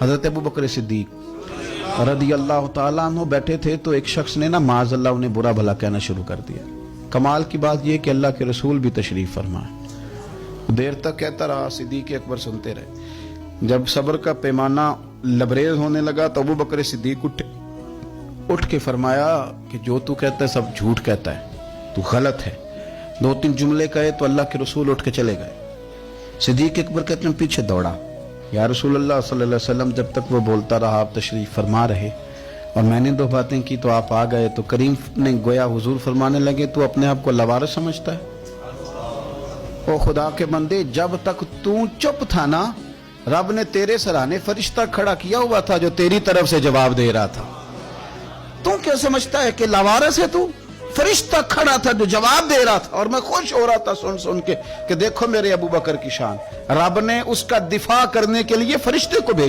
حضرت ابو بکر صدیق رضی اللہ تعالیٰ عنہ بیٹھے تھے تو ایک شخص نے معاذ اللہ انہیں برا بھلا کہنا شروع کر دیا۔ کمال کی بات یہ کہ اللہ کے رسول بھی تشریف فرمائے، دیر تک کہتا رہا، صدیق اکبر سنتے رہے۔ جب صبر کا پیمانہ لبریز ہونے لگا تو ابو بکر صدیق اٹھ کے فرمایا کہ جو تو کہتا ہے سب جھوٹ کہتا ہے، تو غلط ہے۔ 2-3 جملے کہے تو اللہ کے رسول اٹھ کے چلے گئے۔ صدیق اکبر کہتے ہیں پیچھے دوڑا، یا رسول اللہ صلی اللہ علیہ وسلم جب تک وہ بولتا رہا آپ تشریف فرما رہے اور میں نے 2 باتیں کی تو آپ آ گئے، تو کریم نے گویا حضور فرمانے لگے تو اپنے آپ کو لوارث سمجھتا ہے؟ او خدا کے بندے، جب تک تو چپ تھا نا، رب نے تیرے سرانے فرشتہ کھڑا کیا ہوا تھا جو تیری طرف سے جواب دے رہا تھا۔ تو کیا سمجھتا ہے کہ لوارث ہے تو؟ فرشتہ کھڑا تھا جو جواب دے رہا تھا، اور میں خوش ہو رہا تھا سن کے کہ دیکھو میرے ابو بکر کی شان، رب نے اس کا دفاع کرنے کے لیے فرشتے کو بھیجا۔